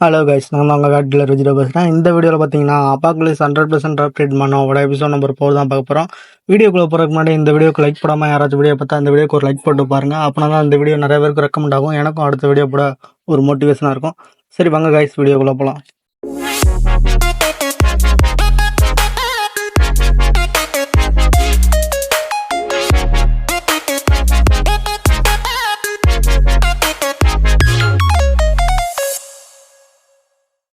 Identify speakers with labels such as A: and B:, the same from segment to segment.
A: Hello guys, நான் உங்கள் காட்டில் ருஜிரா பேசுகிறேன். இந்த வீடியோவில் பார்த்தீங்கன்னா அப்பாக்குலிஸ் 100% அப்டேட் பண்ணோட எபிசோட் நம்பர் 4 தான் பார்க்க போகிறோம். வீடியோக்குள்ளே போகிறதுக்கு முன்னாடி இந்த வீடியோக்கு லைக் போடாமல் யாராச்சும் வீடியோ பார்த்தா இந்த வீடியோக்கு ஒரு லைக் போட்டு பாருங்கள். அப்படின்னா தான் இந்த வீடியோ நிறைய பேருக்கு ரெக்கமெண்ட் ஆகும், எனக்கும் அடுத்த வீடியோ போட ஒரு மோட்டிவேஷனாக இருக்கும். சரி வாங்க கைஸ், வீடியோக்குள்ளே போகலாம்.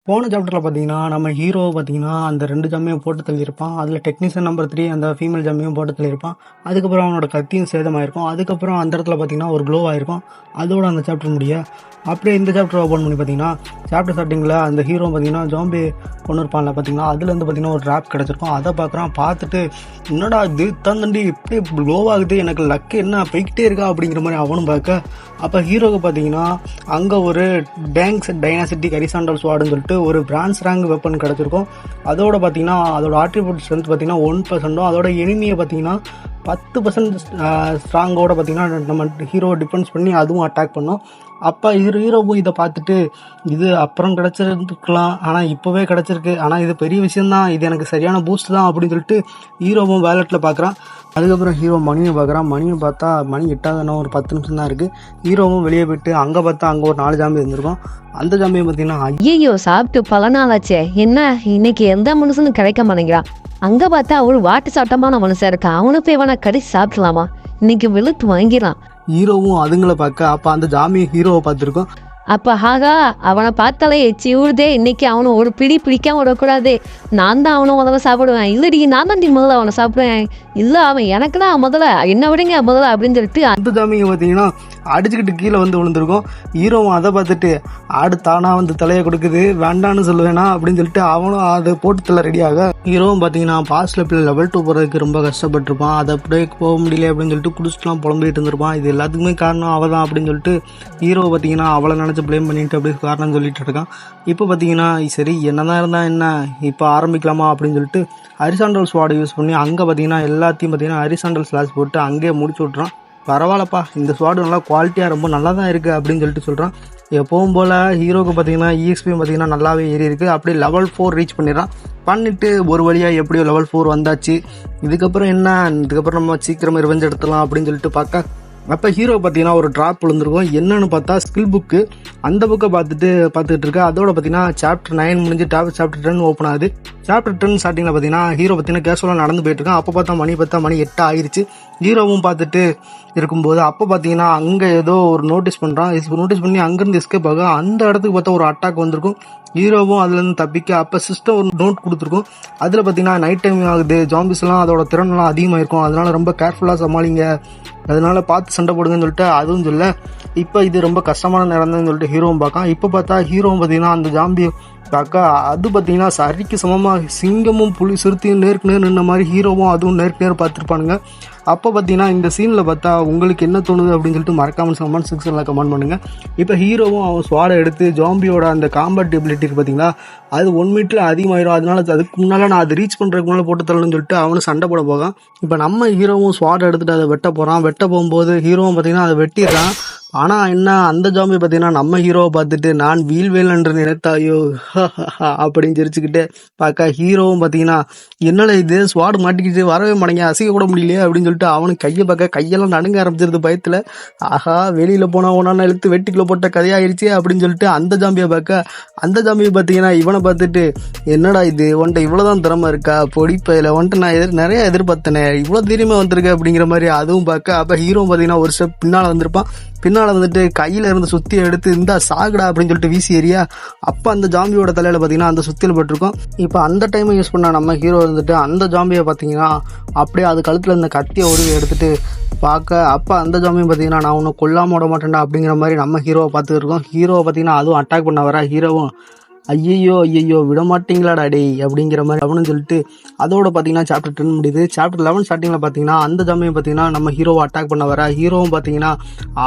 A: போன சாப்டரில் பார்த்தீங்கன்னா நம்ம ஹீரோவை பார்த்தீங்கன்னா அந்த 2 ஜம்மையும் போட்டு தள்ளியிருப்பான். அதில் டெக்னீஷியன் நம்பர் 3 அந்த ஃபீமேல் ஜம்மையும் போட்டு தள்ளியிருப்பான். அதுக்கப்புறம் அவனோட கத்தியும் சேதமாயிருக்கும். அதுக்கப்புறம் அந்த இடத்துல பார்த்தீங்கன்னா ஒரு க்ளோ ஆயிருக்கும். அதோட அந்த சாப்டர் முடிய அப்படியே இந்த சாப்டர் ஓப்பன் பண்ணி பார்த்தீங்கன்னா சாப்டர் ஸ்டார்டிங்கில் அந்த ஹீரோ பார்த்தீங்கன்னா ஜாம்பி கொண்டு இருப்பான்ல பார்த்தீங்கன்னா அதுலேருந்து பார்த்தீங்கன்னா ஒரு ட்ராப் கிடச்சிருக்கும். அதை பார்த்துட்டு என்னடா இது தண்டி இப்படி க்ளோ ஆகுது, எனக்கு லக்கு என்ன போய்கிட்டே இருக்கா அப்படிங்கிற மாதிரி அவனும் பார்க்க, அப்போ ஹீரோவுக்கு பார்த்தீங்கன்னா அங்கே ஒரு டேங்க்ஸ் டைனாசிட்டிக் ஹரிசாண்டல் ஸ்வாடுன்னு சொல்லிட்டு ஒரு பிரான்ஸ் ரேங்க் வெப்பன் கிடச்சிருக்கும். அதோட பார்த்தீங்கன்னா அதோட ஆட்ரிபியூட் ஸ்ட்ரென்த் பார்த்தீங்கன்னா 1%, அதோட எனிமியை பார்த்தீங்கன்னா 10% ஸ்ட்ராங்கோட பார்த்தீங்கன்னா நம்ம ஹீரோவை டிஃபென்ஸ் பண்ணி அதுவும் அட்டாக் பண்ணோம். அப்போ ஹீரோவும் இதை பார்த்துட்டு இது அப்புறம் கிடச்சிருக்கலாம், ஆனால் இப்போவே கிடச்சிருக்கு, ஆனால் இது பெரிய விஷயந்தான், இது எனக்கு சரியான பூஸ்ட் தான் அப்படின்னு சொல்லிட்டு ஹீரோவும் வேலெட்டில் பார்க்குறான். அதுக்கப்புறம் ஹீரோ மணியை பார்க்குறான். மணியை பார்த்தா மணி 8 ஒரு 10 நிமிஷம் தான் இருக்குது. ஹீரோவும் வெளியே போயிட்டு அங்கே பார்த்தா அங்கே ஒரு 4 ஜாம்பி இருந்திருக்கும். அந்த ஜாம்பியை பார்த்தீங்கன்னா
B: ஐயோ சாப்பிட்டு பல நாளாச்சே, என்ன இன்னைக்கு எந்த மனுஷனும் கிடைக்க மாட்டேங்கிறான். அங்க பார்த்தா ஒரு வாட்டு சாட்டமான மனுஷன் இருக்கா, அவனு போய் வேணா கடிச்சு சாப்பிடலாமா, இன்னைக்கு வெளுத்து வாங்கிடலாம்.
A: ஹீரோவும் அதுங்களை பார்க்க அப்போ அந்த ஜாமி ஹீரோவை பார்த்துருக்கோம்.
B: அப்ப ஹாகா அவனை பார்த்தாலே எச்சி ஊழுதே, இன்னைக்கு அவனை ஒரு பிடிக்காம விடக்கூடாது, நான் தான் அவனை முதல்ல சாப்பிடுவேன், இல்லடி நான் தான் முதல்ல அவனை சாப்பிடுவேன், இல்லை அவன் எனக்கு தான் முதல்ல, என்ன விடுங்க முதல்ல அப்படின்னு சொல்லிட்டு
A: அந்த ஜாமியை பார்த்தீங்கன்னா அடிச்சுக்கிட்டு கீழே வந்து விழுந்திருக்கும். ஹீரோவும் அதை பார்த்துட்டு ஆடு தானா வந்து தலையை கொடுக்குது, வேண்டான்னு சொல்லுவேனா அப்படின்னு சொல்லிட்டு அவனும் அதை போட்டு தள்ள ரெடியாக. ஹீரோவும் பார்த்தீங்கன்னா பாஸ்டில் பிள்ளை லெவல் 2 போகிறதுக்கு ரொம்ப கஷ்டப்பட்டிருப்பான். அதை அப்படியே போக முடியல அப்படின்னு சொல்லிட்டு குடிச்சிட்டுலாம் புலம்பிட்டு இருந்திருப்பான். இது எல்லாத்துக்குமே காரணம் அவள் தான் அப்படின்னு சொல்லிட்டு ஹீரோ பார்த்தீங்கன்னா அவளை நினச்சி ப்ளேம் பண்ணிட்டு அப்படியே காரணம் சொல்லிட்டு இருக்கான். இப்போ பார்த்தீங்கன்னா சரி என்னதான் இருந்தால் என்ன, இப்போ ஆரம்பிக்கலாமா அப்படின்னு சொல்லிட்டு ஹரிசாண்டல் ஸ்வாடை யூஸ் பண்ணி அங்கே பார்த்தீங்கன்னா எல்லாத்தையும் பார்த்தீங்கன்னா ஹரிசாண்டல் ஸ்லாஷ் போட்டு அங்கேயே முடிச்சு விட்றான். பரவாயில்லப்பா, இந்த ஸ்வாடு நல்லா குவாலிட்டியாக ரொம்ப நல்லா தான் இருக்குது அப்படின்னு சொல்லிட்டு சொல்கிறான். எப்பவும் போல் ஹீரோக்கு பார்த்தீங்கன்னா EXP பார்த்தீங்கன்னா நல்லாவே ஏறி இருக்குது. அப்படியே லெவல் 4 ரீச் பண்ணிட்டு ஒரு வழியாக எப்படியோ லெவல் 4 வந்தாச்சு. இதுக்கப்புறம் என்ன, இதுக்கப்புறம் நம்ம சீக்கிரமாக ரிவெஞ்ச் எடுத்துடலாம் அப்படின்னு சொல்லிட்டு பார்க்க அப்போ ஹீரோ பார்த்தீங்கன்னா ஒரு ட்ராப் விழுந்திருக்கும். என்னன்னு பார்த்தா ஸ்கில் புக்கு. அந்த புக்கை பார்த்துட்டு இருக்கு. அதோட பார்த்தீங்கன்னா சாப்டர் 9 முடிஞ்சு சாப்டர் 10 ஓப்பன் ஆகுது. சாப்டர் 10 ஸ்டார்டிங்கில் பார்த்தீங்கன்னா ஹீரோ பார்த்தீங்கன்னா கேஷுவலாக நடந்து போயிட்டு இருக்கான். அப்போ பார்த்தா மணி 8 ஆயிடுச்சு. ஹீரோவும் பார்த்துட்டு இருக்கும்போது அப்போ பார்த்தீங்கன்னா அங்கே ஏதோ ஒரு நோட்டீஸ் பண்ணுறான். நோட்டீஸ் பண்ணி அங்கேருந்து எஸ்கேப் ஆக அந்த இடத்துக்கு பார்த்தா ஒரு அட்டாக் வந்திருக்கும். ஹீரோவும் அதுலேருந்து தப்பிக்க அப்போ சிஸ்டம் ஒரு நோட் கொடுத்துருக்கும். அதில் பார்த்தீங்கன்னா நைட் டைம் ஆகுது, ஜாம்பிஸ்லாம் அதோட திறனெல்லாம் அதிகமாக இருக்கும், அதனால ரொம்ப கேர்ஃபுல்லாக சமாளிங்க, அதனால பார்த்து சண்டை போடுங்கன்னு சொல்லிட்டு அதுவும் சொல்ல இப்போ இது ரொம்ப கஷ்டமான நேரம் சொல்லிட்டு ஹீரோவும் பார்க்கான். இப்போ பார்த்தா ஹீரோவும் பார்த்தீங்கன்னா அந்த ஜாம்பி பார்க்க அது பார்த்தீங்கன்னா சரிக்கு சமமாக சிங்கமும் புலி சிறுத்தையும் நேருக்கு நேர் நின்ன மாதிரி ஹீரோவும் அதுவும் நேருக்கு நேர் பார்த்துருப்பானுங்க. அப்போ பார்த்தீங்கன்னா இந்த சீனில் பார்த்தா உங்களுக்கு என்ன தோணுது அப்படின்னு சொல்லிட்டு மறக்காமல் கமெண்ட் செக்ஷனில் கமெண்ட் பண்ணுங்கள். இப்போ ஹீரோவும் அவன் ஸ்வாடை எடுத்து ஜாம்பியோட அந்த காம்பேட் எபிலிட்டி பார்த்தீங்களா அது 1 மீட்டர் அதிகமாகிடும், அதனால அதுக்கு முன்னால் நான் அதை ரீச் பண்ணுறதுக்கு முன்னால் போட்டு தரணும்னு சொல்லிட்டு அவனு சண்டை போட போகான். இப்போ நம்ம ஹீரோவும் ஸ்வாடை எடுத்துகிட்டு அதை வெட்ட போகும்போது ஹீரோவும் பார்த்தீங்கன்னா அதை வெட்டிடுறான். ஆனால் என்ன, அந்த ஜாம்பி பார்த்தீங்கன்னா நம்ம ஹீரோவை பார்த்துட்டு நான் வீல் என்று நினைத்தாயோ அப்படின்னு சிரிச்சுக்கிட்டு பார்க்க ஹீரோவும் பார்த்தீங்கன்னா என்னடா இது ஸ்வாடு மாட்டிக்கிட்டு வரவே மாட்டேங்க, அசைக்க கூட முடியலையே அப்படின்னு சொல்லிட்டு அவனுக்கு கையை பார்க்க கையெல்லாம் நடுங்க ஆரம்பிச்சிருது பயத்தில். ஆஹா வெளியில் போனால் ஒன்றா இழுத்து வெட்டிக்குள்ள போட்ட கதையாயிருச்சு அப்படின்னு சொல்லிட்டு அந்த ஜாம்பியை பார்க்க அந்த ஜாம்பியை பார்த்தீங்கன்னா இவனை பார்த்துட்டு என்னடா இது உன்ட்ட இவ்வளோதான் திறமை இருக்கா, பொடிப்பையில் வந்துட்டு நான் நிறைய எதிர்பார்த்தனே, இவ்வளோ தைரியமாக வந்திருக்கேன் அப்படிங்கிற மாதிரி அதுவும் பார்க்க அப்போ ஹீரோ பார்த்தீங்கன்னா ஒரு ஸ்டெப் பின்னால் வந்திருப்பான். பின்னால் வந்துட்டு கையில் இருந்து சுற்றி எடுத்து இந்த சாகுடா அப்படின்னு சொல்லிட்டு வீசி ஏரியா அப்போ அந்த ஜாம்பியோட தலையில் பார்த்தீங்கன்னா அந்த சுத்தியில் பட்டிருக்கும். இப்போ அந்த டைமை யூஸ் பண்ண நம்ம ஹீரோ இருந்துட்டு அந்த ஜாம்பியை பார்த்தீங்கன்னா அப்படியே அது கழுத்தில் இருந்த கத்தியை உருவி எடுத்துகிட்டு பார்க்க அப்போ அந்த ஜாம்பியை பார்த்தீங்கன்னா நான் ஒன்றும் கொல்லாம விட மாட்டேன்டா அப்படிங்கிற மாதிரி நம்ம ஹீரோவை பார்த்துருக்கோம். ஹீரோவை பார்த்தீங்கன்னா அதுவும் அட்டாக் பண்ண வர ஹீரோவும் ஐயையோ விட மாட்டீங்களாடா டே அப்படிங்கிற மாதிரி அவனு சொல்லிட்டு அதோட பார்த்தீங்கன்னா சாப்டர் 10 முடியுது. சாப்டர் 11 ஸ்டார்டிங்கில் பார்த்தீங்கன்னா அந்த ஜாமியை பார்த்தீங்கன்னா நம்ம ஹீரோவை அட்டாக் பண்ண வர ஹீரோவும் பார்த்தீங்கன்னா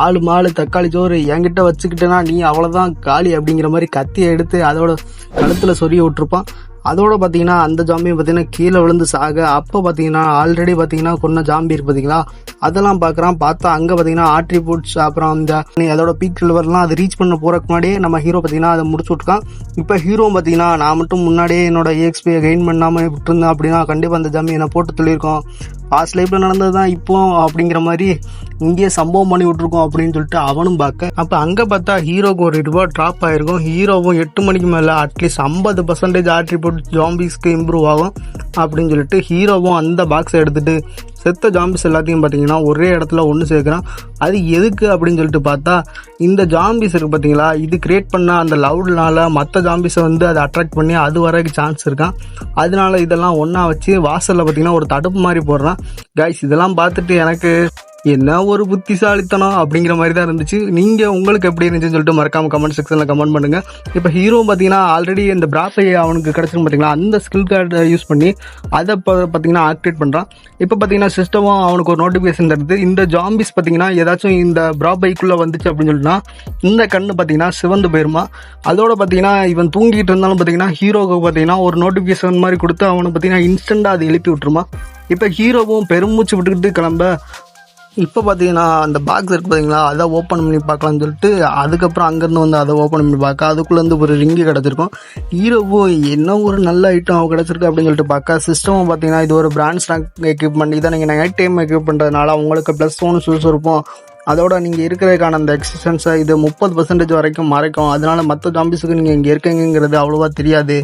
A: ஆளு மாலு தக்காளி சோறு என்கிட்ட வச்சுக்கிட்டேன்னா நீ அவ்வளோதான் காலி அப்படிங்கிற மாதிரி கத்தியை எடுத்து அதோட கழுத்தில் சொரிய விட்டுருப்பான். அதோட பார்த்தீங்கன்னா அந்த ஜாம்பியும் பார்த்தீங்கன்னா கீழே விழுந்து சாக, அப்போ பார்த்தீங்கன்னா ஆல்ரெடி பார்த்தீங்கன்னா கொன்ன ஜாம்பி இருக்கு பார்த்தீங்களா, அதெல்லாம் பார்க்குறான். பார்த்தா அங்கே பார்த்தீங்கன்னா ஆட்ரிபியூட்ஸ் அப்புறம் அந்த அதோட பீக் லெவல்லாம் அது ரீச் பண்ண போகிறதுக்கு முன்னாடியே நம்ம ஹீரோ பார்த்தீங்கன்னா அதை முடிச்சு விட்ருக்கான். இப்போ ஹீரோ பார்த்தீங்கன்னா நான் மட்டும் முன்னாடியே என்னோட EXP கெயின் பண்ணாமல் விட்டுருந்தேன் அப்படின்னா கண்டிப்பாக அந்த ஜாம்பி என்னை போட்டு சொல்லியிருக்கோம். பாஸ்ட் லைஃப்பில் நடந்தது தான் இப்போ அப்படிங்கிற மாதிரி இங்கேயே சம்பவம் பண்ணி விட்ருக்கோம் அப்படின்னு சொல்லிட்டு அவனும் பார்க்க. அப்போ அங்கே பார்த்தா ஹீரோக்கு ஒரு ரூபாய் ட்ராப் ஆகிருக்கும். ஹீரோவும் 8 மணிக்கு மேலே அட்லீஸ்ட் 50% ஆட்ரிபியூட் ஜாம்பிஸ்க்கு இம்ப்ரூவ் ஆகும் அப்படின்னு சொல்லிட்டு ஹீரோவும் அந்த பாக்ஸை எடுத்துகிட்டு செத்த ஜாம்பிஸ் எல்லாத்தையும் பார்த்தீங்கன்னா ஒரே இடத்துல ஒன்று சேர்க்குறான். அது எதுக்கு அப்படின்னு சொல்லிட்டு பார்த்தா, இந்த ஜாம்பிஸ் இருக்குது பார்த்தீங்களா, இது கிரியேட் பண்ண அந்த லவுட்னால மற்ற ஜாம்பிஸை வந்து அதை அட்ராக்ட் பண்ணி அது வரைக்கும் சான்ஸ் இருக்கான். அதனால இதெல்லாம் ஒன்றா வச்சு வாசலில் பார்த்தீங்கன்னா ஒரு தடுப்பு மாதிரி போடுறான். கைஸ் இதெல்லாம் பார்த்துட்டு எனக்கு என்ன ஒரு புத்திசாலித்தனம் அப்படிங்கிற மாதிரி தான் இருந்துச்சு. நீங்கள் உங்களுக்கு எப்படி இருந்துச்சுன்னு சொல்லிட்டு மறக்காமல் கமெண்ட் செக்ஷனில் கமெண்ட் பண்ணுங்கள். இப்போ ஹீரோ பார்த்தீங்கன்னா ஆல்ரெடி இந்த பிராப்பை அவனுக்கு கிடச்சிருக்கு பார்த்தீங்களா, அந்த ஸ்கில் கார்டை யூஸ் பண்ணி அதை பார்த்தீங்கன்னா ஆக்டிவேட் பண்ணுறான். இப்போ பார்த்தீங்கன்னா சிஸ்டமும் அவனுக்கு ஒரு நோட்டிஃபிகேஷன் தருது. இந்த ஜாம்பிஸ் பார்த்தீங்கன்னா ஏதாச்சும் இந்த பிராப்பைக்குள்ளே வந்துச்சு அப்படின்னு சொல்லிட்டுனா இந்த கண்ணு பார்த்தீங்கன்னா சிவந்து போயிருமா. அதோட பார்த்தீங்கன்னா இவன் தூங்கிட்டு இருந்தாலும் பார்த்தீங்கன்னா ஹீரோவுக்கு பார்த்தீங்கன்னா ஒரு நோட்டிஃபிகேஷன் மாதிரி கொடுத்து அவனை பார்த்தீங்கன்னா இன்ஸ்டண்ட்டாக அதை எழுப்பி விட்டுருமா. இப்போ ஹீரோவும் பெருமூச்சு விட்டுக்கிட்டு கிளம்ப, இப்போ பார்த்தீங்கன்னா அந்த பாக்ஸ் இருக்குது பார்த்தீங்களா, அதை ஓப்பன் பண்ணி பார்க்கலாம்னு சொல்லிட்டு அதுக்கப்புறம் அங்கேருந்து வந்து அதை ஓப்பன் பண்ணி பார்க்க அதுக்குள்ளேருந்து ஒரு ரிங்கு கிடச்சிருக்கும். ஹீரோவோ என்ன ஒரு நல்ல ஐட்டம் கிடச்சிருக்கு அப்படின்னு சொல்லிட்டு பார்க்க, சிஸ்டமும் பார்த்தீங்கன்னா இது ஒரு பிராண்ட் ஸ்டாக் எக்யூப்மெண்ட், இதை நீங்கள் நைட் டைம் எக்யூப் பண்ணுறதுனால உங்களுக்கு +1 சுறுசுறுப்போம். அதோட நீங்கள் இருக்கிறதுக்கான அந்த எக்ஸிஸ்டன்ஸை இது 30% வரைக்கும் மறைக்கும். அதனால மற்ற ஜாம்பிஸுக்கு நீங்கள் இங்கே இருக்கீங்கிறது அவ்வளோவா தெரியாது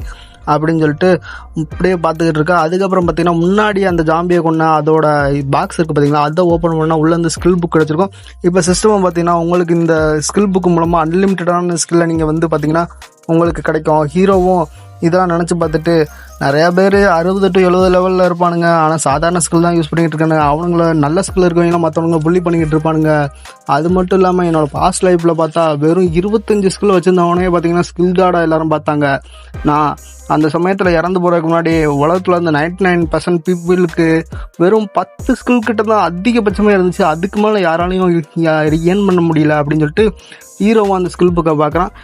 A: அப்படின்னு சொல்லிட்டு இப்படியே பார்த்துக்கிட்டு இருக்கா. அதுக்கப்புறம் பார்த்தீங்கன்னா முன்னாடி அந்த ஜாம்பியை கொண்ட அதோட பாக்ஸ் இருக்குது பார்த்தீங்களா, அதை ஓப்பன் பண்ணால் உள்ள இந்த ஸ்கில் புக் கிடச்சிருக்கும். இப்போ சிஸ்டம் பார்த்தீங்கன்னா உங்களுக்கு இந்த ஸ்கில் புக்கு மூலமாக அன்லிமிட்டடான ஸ்கில்லை நீங்கள் வந்து பார்த்தீங்கன்னா உங்களுக்கு கிடைக்கும். ஹீரோவும் இதெல்லாம் நினச்சி பார்த்துட்டு நிறையா பேர் 60 to 70 லெவலில் இருப்பானுங்க, ஆனால் சாதாரண ஸ்கில் தான் யூஸ் பண்ணிக்கிட்டு இருக்காங்க. அவனுங்கள நல்ல ஸ்கில் இருக்கவங்க மற்றவங்க புள்ளி பண்ணிக்கிட்டு இருப்பானுங்க. அது மட்டும் இல்லாமல் என்னோடய பாஸ்ட் லைஃப்பில் பார்த்தா வெறும் 25 ஸ்கில் வச்சுருந்தவனே பார்த்தீங்கன்னா ஸ்கில் கார்டாக எல்லோரும் பார்த்தாங்க. நான் அந்த சமயத்தில் இறந்து போகிறதுக்கு முன்னாடி உலகத்தில் அந்த 99% பீப்புளுக்கு வெறும் 10 ஸ்கில் கிட்ட தான் அதிகபட்சமாக இருந்துச்சு. அதுக்கு மேலே யாராலையும் ஏர்ன் பண்ண முடியல அப்படின்னு சொல்லிட்டு ஹீரோவும் அந்த ஸ்கில் புக்கை பார்க்குறான்.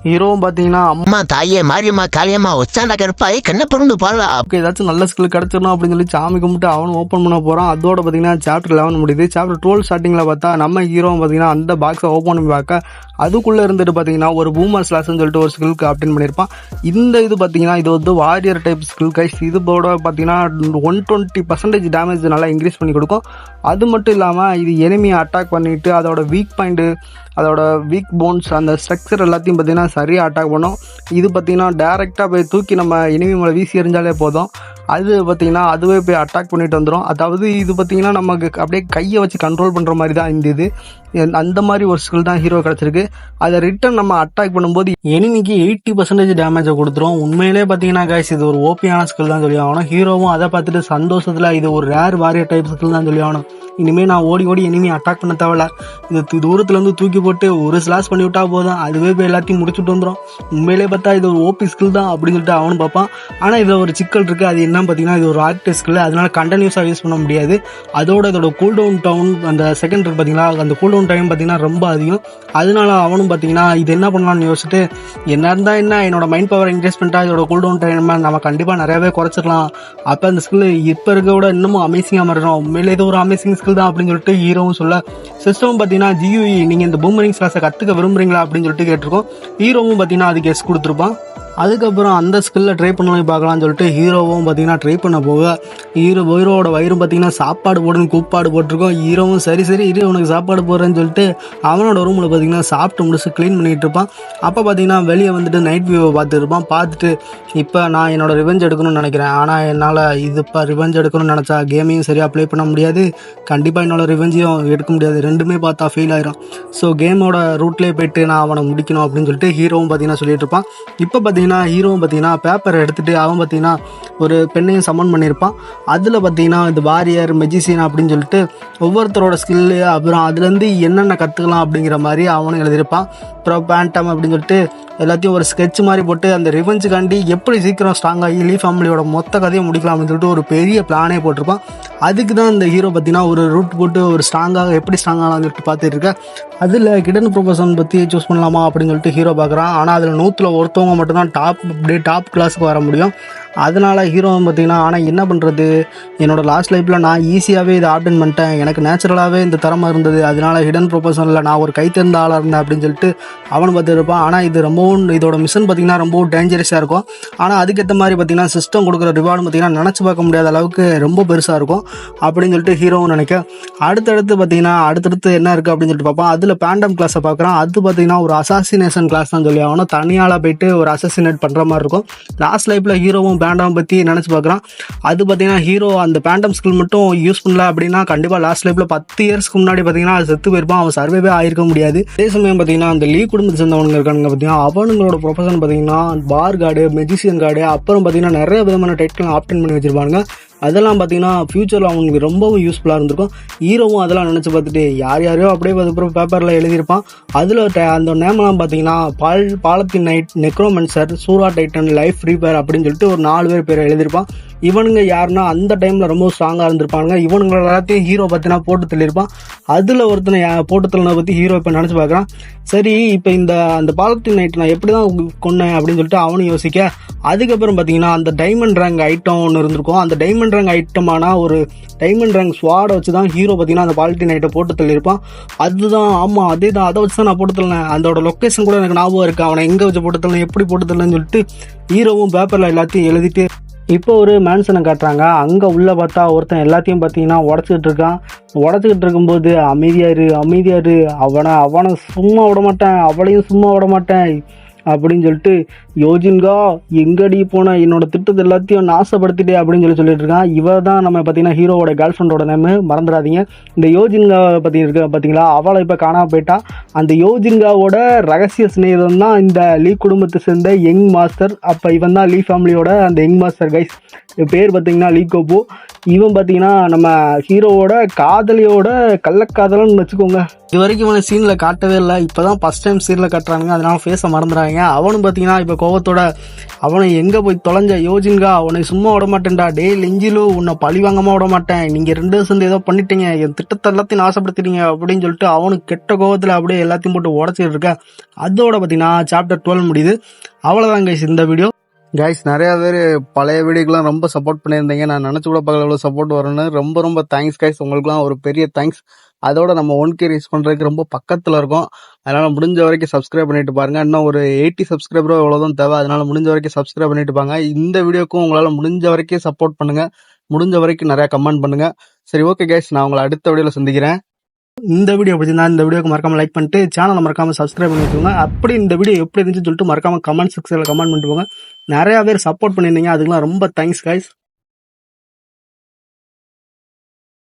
A: ஹீரோவும் பார்த்தீங்கன்னா
C: அம்மா தாயே மாரியம்மா காளியம்மா ஒச்சாண்டா கருப்பாய் கண்ணை பிறந்து பாடா
A: ஏதாச்சும் நல்ல ஸ்கில் கிடச்சிடணும் அப்படின்னு சொல்லி சாமி கும்பிட்டு அவனும் ஓப்பன் பண்ண போகிறான். அதோட பார்த்தீங்கன்னா சாப்டர் 11 முடியுது. சாப்டர் 12 ஸ்டார்டிங்கில் பார்த்தா நம்ம ஹீரோவும் பார்த்தீங்கன்னா அந்த பாக்ஸை ஓப்பன் பண்ணி பார்க்க அதுக்குள்ளே இருந்துட்டு பார்த்தீங்கன்னா ஒரு பூமர் ஸ்லாஷ்னு சொல்லிட்டு ஒரு ஸ்கில்க்கு ஆப்டன் பண்ணியிருப்பான். இந்த இது பார்த்தீங்கன்னா இது வந்து வாரியர் டைப் ஸ்கில் கைஸ். இதோட பார்த்தீங்கன்னா 120% டேமேஜ் நல்லா இன்க்ரீஸ் பண்ணி கொடுக்கும். அது மட்டும் இல்லாமல் இது எனிமியை அட்டாக் பண்ணிவிட்டு அதோட வீக் பாயிண்ட்டு அதோட வீக் போன்ஸ் அந்த ஸ்ட்ரக்சர் எல்லாத்தையும் பார்த்தீங்கன்னா சரியாக அட்டாக் பண்ணும். இது பார்த்தீங்கன்னா டேரெக்டாக போய் தூக்கி நம்ம எனிமி மேலே வீசி எறிஞ்சாலே போதும், அது பார்த்தீங்கன்னா அதுவே போய் அட்டாக் பண்ணிட்டு வந்துடும். அதாவது இது பார்த்தீங்கன்னா நமக்கு அப்படியே கையை வச்சு கண்ட்ரோல் பண்ணுற மாதிரி தான் இந்த இது. அந்த மாதிரி ஒரு ஸ்கில் தான் ஹீரோ கிடச்சிருக்கு. அதை ரிட்டன் நம்ம அட்டாக் பண்ணும்போது எனிமிக்கு 80% டேமேஜை கொடுத்துரும். உண்மையிலே பார்த்தீங்கன்னா கைஸ் இது ஒரு ஓபியான ஸ்கில் தான் சொல்லி ஆகணும். ஹீரோவும் அதை பார்த்துட்டு சந்தோஷத்தில் இது ஒரு ரேர் வாரியர் டைப் ஸ்கில் தான் சொல்லி ஆகணும். இனிமேல் நான் ஓடி ஓடி எனிமி அட்டாக் பண்ண தேவையில்ல, இது தூரத்துலேருந்து தூக்கி போட்டு ஒரு ஸ்லாஷ் பண்ணி விட்டா போதும், அதுவே போய் எல்லாத்தையும் முடிச்சுட்டு வந்துடும். உண்மையிலே பார்த்தா இது ஒரு ஓபி ஸ்கில் தான் அப்படின்னு சொல்லிட்டு அவனும் பார்ப்பான். ஆனால் இதில் ஒரு சிக்கல் இருக்குது. அது என்ன பார்த்தீங்கன்னா இது ஒரு ஆக்டிவ் ஸ்கில், அதனால கண்டினியூஸாக யூஸ் பண்ண முடியாது. இதோட கூல்டவுன் டவுன் அந்த செகண்ட் இருக்குது பார்த்தீங்களா, அந்த கூல்டவுன் டைம் பார்த்தீங்கன்னா ரொம்ப அதிகம். அதனால அவனும் பார்த்தீங்கன்னா இது என்ன பண்ணலாம்னு யோசிச்சுட்டு என்ன இருந்தால் என்ன என்னோட மைண்ட் பவர் இன்க்ரீஸ் பண்ணிட்டா இதோட கூல்டவுன் டைம் நம்ம கண்டிப்பாக நிறையாவே குறைச்சிடலாம். அப்போ அந்த ஸ்கில் இப்போ இருக்க விட இன்னமும் அமேசிங்காக மாறிடும். உண்மையிலே இது ஒரு அமேசிங் ஸ்கில் தான் அப்படின்னு சொல்லிட்டு ஹீரோவும் சொல்ல, சிஸ்டம் பார்த்தீங்கன்னா GUE நீங்கள் இந்த பூமரிங் ஸ்லாஷை கற்றுக்க விரும்புறீங்களா அப்படின்னு சொல்லிட்டு கேட்டிருக்கோம். ஹீரோவும் பார்த்தீங்கன்னா அதுக்கு எஸ் கொடுத்துருப்பான். அதுக்கப்புறம் அந்த ஸ்கில்லை ட்ரை பண்ணி பார்க்கலாம்னு சொல்லிட்டு ஹீரோவும் பார்த்தீங்கன்னா ட்ரை பண்ண போக ஹீரோவோட வயிறும் பார்த்தீங்கன்னா சாப்பாடு போடுன்னு கூப்பாடு போட்டிருக்கோம். ஹீரோவும் சரி இரு உனக்கு சாப்பாடு போடுறேன்னு சொல்லிட்டு அவனோட ரூமில் பார்த்தீங்கன்னா சாப்பிட்டு முடிச்சு க்ளீன் பண்ணிகிட்டு இருப்பான். அப்போ பார்த்தீங்கன்னா வெளியே வந்துட்டு நைட் வியூவை பார்த்துருப்பான். பார்த்துட்டு இப்போ நான் என்னோட ரிவெஞ்ச் எடுக்கணும்னு நினைக்கிறேன், ஆனால் என்னால் இது இப்போ ரிவெஞ்ச் எடுக்கணும்னு நினச்சா கேமையும் சரியாக ப்ளே பண்ண முடியாது, கண்டிப்பாக என்னோட ரிவெஞ்சையும் எடுக்க முடியாது, ரெண்டுமே பார்த்தா ஃபெயில் ஆயிரும். ஸோ கேமோட ரூட்லேயே போய்ட்டு நான் அவனை முடிக்கணும் அப்படின்னு சொல்லிட்டு ஹீரோவும் பார்த்தீங்கன்னா சொல்லிட்டு இருப்பான். இப்போ பார்த்தீங்கன்னா ஹீரோவும் பார்த்தீங்கன்னா பேப்பரை எடுத்துகிட்டு அவன் பார்த்தீங்கன்னா ஒரு பெண்ணையும் சம்மன் பண்ணியிருப்பான். அதில் பார்த்தீங்கன்னா இந்த வாரியர் மெஜிசியன் அப்படின்னு சொல்லிட்டு ஒவ்வொருத்தரோட ஸ்கில்லு அப்புறம் அதுலேருந்து என்னென்ன கற்றுக்கலாம் அப்படிங்கிற மாதிரி அவனும் எழுதியிருப்பான். அப்புறம் பேண்டம் அப்படின்னு சொல்லிட்டு எல்லாத்தையும் ஒரு ஸ்கெட்ச் மாதிரி போட்டு அந்த ரிவெஞ்சுக்காண்டி எப்படி சீக்கிரம் ஸ்ட்ராங் ஆகி லீ ஃபேமிலியோட மொத்த கதையை முடிக்கலாம் அப்படின்னு சொல்லிட்டு ஒரு பெரிய பிளானே போட்டிருப்பான். அதுக்கு தான் இந்த ஹீரோ பார்த்தீங்கன்னா ஒரு ரூட் போட்டு ஒரு ஸ்ட்ராங்காக எப்படி ஸ்ட்ராங்காகலாம் சொல்லிட்டு பார்த்துட்டு இருக்கேன். அதில் கிடன் ப்ரொபோசன் பற்றி சூஸ் பண்ணலாமா அப்படின்னு சொல்லிட்டு ஹீரோ பார்க்குறான். ஆனால் அதில் 100ல் ஒருத்தவங்க மட்டும்தான் டாப் கிளாஸுக்கு வர முடியும். அதனால் ஹீரோ பார்த்தீங்கன்னா ஆனால் என்ன பண்ணுறது, என்னோடய லாஸ்ட் லைஃப்பில் நான் ஈஸியாகவே இதை ஆப்டன் பண்ணிட்டேன், எனக்கு நேச்சுரலாகவே இந்த திறமை இருந்தது, அதனால் ஹிடன் ப்ரொபோசனில் நான் ஒரு கைத்தேர்ந்த ஆளாக இருந்தேன் அப்படின்னு சொல்லிட்டு அவன் பார்த்துருப்பான். ஆனால் இது ரொம்பவும் இதோட மிஷன் பார்த்திங்கன்னா ரொம்பவும் டேஞ்சரஸாக இருக்கும். ஆனால் அதுக்கேற்ற மாதிரி பார்த்திங்கன்னா சிஸ்டம் கொடுக்குற ரிவார்டு பார்த்திங்கன்னா நினச்சி பார்க்க முடியாத அளவுக்கு ரொம்ப பெருசாக இருக்கும் அப்படின்னு சொல்லிட்டு ஹீரோவும் நினைக்க. அடுத்தடுத்து பார்த்திங்கன்னா அடுத்தடுத்து என்ன இருக்குது அப்படின்னு சொல்லிட்டு பார்ப்பான். அதில் பேண்டம் கிளாஸை பார்க்குறான். அது பார்த்திங்கன்னா ஒரு அசாசினேஷன் கிளாஸ் தான் சொல்லி அவனும் தனியாளாக போயிட்டு ஒரு அசாசினேட் பண்ணுற மாதிரி இருக்கும். லாஸ்ட் லைஃப்பில் ஹீரோவும் பேண்டம் பற்றி நினச்சி பார்க்குறான். அது பார்த்திங்கன்னா ஹீரோ அந்த பேண்டம் ஸ்கில் மட்டும் யூஸ் பண்ணல அப்படின்னா கண்டிப்பாக லாஸ்ட் லைஃப்பில் 10 இயர்ஸ்க்கு முன்னாடி பார்த்திங்கன்னா அது செத்து போயிருப்பான், அவன் சர்வேவே ஆகிருக்க முடியாது. அதே சமயம் பார்த்திங்கன்னா அந்த லீ குடும்பத்தை சேர்ந்தவனுங்க இருக்கானுங்க பார்த்திங்கன்னா அவனுங்களோட ப்ரொஃபஷன் பார்த்திங்கன்னா பார் கார்டு, மெஜிஷியன் கார்டு, அப்புறம் பார்த்திங்கன்னா நிறைய விதமான டைட்டில் ஆப்டன் பண்ணி வச்சுருப்பானுங்க. அதெல்லாம் பார்த்திங்கன்னா ஃப்யூச்சரில் அவங்களுக்கு ரொம்பவும் யூஸ்ஃபுல்லாக இருந்திருக்கும். ஹீரோவும் அதெல்லாம் நினச்சி பார்த்துட்டு யாரையோ அப்படியே அதுக்கப்புறம் பேப்பரில் எழுதியிருப்பான். அதில் அந்த நேமெல்லாம் பார்த்திங்கன்னா பாலத்தின் நைட், நெக்ரோமென்சர், சூரா டைட்டன், லைஃப் ரீபேர் அப்படின்னு சொல்லிட்டு ஒரு 4 பேர் எழுதியிருப்பான். இவனுங்க யாருன்னா அந்த டைமில் ரொம்ப ஸ்ட்ராங்காக இருந்திருப்பாங்க. இவனுங்களை எல்லாத்தையும் ஹீரோ பார்த்தீங்கன்னா போட்டு தள்ளியிருப்பான். அதில் ஒருத்தனை போட்டு தள்ளினை பற்றி ஹீரோ இப்போ நினச்சி பார்க்குறான். சரி இப்போ அந்த பாலத்தின் நைட் நான் எப்படி தான் கொன்னேன் அப்படின்னு சொல்லிட்டு அவனும் யோசிக்க. அதுக்கப்புறம் பார்த்தீங்கன்னா அந்த டைமண்ட் ரேங்க் ஐட்டம் ஒன்று இருந்திருக்கும். அந்த டைமண்ட் ரேங்க் ஐட்டமான ஒரு டைமண்ட் ரேங்க் ஸ்வாடை வச்சு தான் ஹீரோ பார்த்தீங்கன்னா அந்த பாலிட்டின் ஐட்டை போட்டு தள்ளியிருப்பான். அதுதான் ஆமாம் அதே தான், அதை வச்சு தான் நான் போட்டு தள்ளேன். அதோட லொக்கேஷன் கூட எனக்கு ஞாபகம் இருக்குது, அவனை எங்கே வச்சு போட்டு தள்ளேன், எப்படி போட்டு தள்ளேன்னு சொல்லிட்டு ஹீரோவும் பேப்பரில் எல்லாத்தையும் எழுதிட்டு இப்போ ஒரு மேன்சனை காட்டுறாங்க. அங்கே உள்ளே பார்த்தா ஒருத்தன் எல்லாத்தையும் பார்த்தீங்கன்னா உடச்சிக்கிட்டு இருக்கான். உடச்சிக்கிட்டு இருக்கும்போது அமைதியாரு அவனை சும்மா விட மாட்டேன், அவளையும் சும்மா விட மாட்டேன் அப்படின்னு சொல்லிட்டு யோஜின்கா எங்கடி போன, என்னோட திட்டத்தை எல்லாத்தையும் நாசப்படுத்திட்டே அப்படின்னு சொல்லிட்டு இருக்கான். இவ தான் நம்ம பார்த்தீங்கன்னா ஹீரோவோட கேர்ள் ஃப்ரெண்டோட நேமு, மறந்துடாதீங்க. இந்த யோஜின்கா பற்றி இருக்க பார்த்தீங்களா, அவளை இப்போ காணாமல் போயிட்டா. அந்த யோஜின்காவோட ரகசிய சிநேகிதம் தான் இந்த லீ குடும்பத்தை சேர்ந்த யங் மாஸ்டர். அப்போ இவன் தான் லீ ஃபேமிலியோட அந்த யங் மாஸ்டர் கைஸ். பேர் பார்த்தீங்கன்னா லீ கோபோ. இவன் பார்த்தீங்கன்னா நம்ம ஹீரோவோட காதலியோட கள்ளக்காதலன்னு வச்சுக்கோங்க. இது வரைக்கும் இவனை சீனில் காட்டவே இல்லை, இப்போ தான் ஃபஸ்ட் டைம் சீனில் காட்டுறானுங்க, அதனால ஃபேஸை மறந்துடுறாங்க. அவனும் பார்த்தீங்கன்னா இப்போ கோவத்தோட அவனை எங்கே போய் தொலைஞ்ச யோஜின்கா, அவனை சும்மா விட மாட்டேன்டா, டே லெஞ்சிலோ உன்னை பழி வாங்காமல் விட மாட்டேன், நீங்கள் 2 சேர்ந்து ஏதோ பண்ணிட்டீங்க, என் திட்டத்தை எல்லாத்தையும் நாசப்படுத்திட்டீங்க அப்படின்னு சொல்லிட்டு அவனுக்கு கெட்ட கோவத்தில் அப்படியே எல்லாத்தையும் போட்டு உடச்சிட்டு இருக்க. அதோட பார்த்தீங்கன்னா சாப்டர் 12 முடியுது. அவ்வளோதான் கைஸ் இந்த வீடியோ. கைஸ் நிறையா பேர் பழைய வீடியோக்கெலாம் ரொம்ப சப்போர்ட் பண்ணியிருந்தீங்க. நான் நினச்சி கூட பார்க்கல எவ்வளோ சப்போர்ட் வரும்னு. ரொம்ப தேங்க்ஸ் கைஸ், உங்களுக்குலாம் ஒரு பெரிய தேங்க்ஸ். அதோட நம்ம 1K ரீச் பண்ணுறதுக்கு ரொம்ப பக்கத்தில் இருக்கும். அதனால் முடிஞ்ச வரைக்கும் சப்ஸ்கிரைப் பண்ணிட்டு பாருங்கள். இன்னும் ஒரு 80 சப்ஸ்கிரைபரோ எவ்வளோதான் தேவை. அதனால் முடிஞ்ச வரைக்கும் சப்ஸ்கிரைப் பண்ணிட்டு பாங்க. இந்த வீடியோக்கும் உங்களால் முடிஞ்ச வரைக்கும் சப்போர்ட் பண்ணுங்கள், முடிஞ்ச வரைக்கும் நிறையா கமெண்ட் பண்ணுங்கள். சரி ஓகே கைஸ், நான் உங்களை அடுத்த வீடியோவில் சந்திக்கிறேன். இந்த வீடியோ பிடிச்சிருந்தா இந்த வீடியோக்கு மறக்காம லைக் பண்ணிட்டு சேனலை மறக்காம சப்ஸ்கிரைப் பண்ணி வச்சுக்கோங்க. அப்படி இந்த வீடியோ எப்படி இருந்துச்சுன்னு சொல்லிட்டு மறக்காம கமெண்ட் செக்ஷனில் கமெண்ட் பண்ணிட்டு போங்க. நிறையா பேர் சப்போர்ட் பண்ணியிருந்தீங்க, அதுக்கெல்லாம் ரொம்ப தேங்க்ஸ் கைஸ்.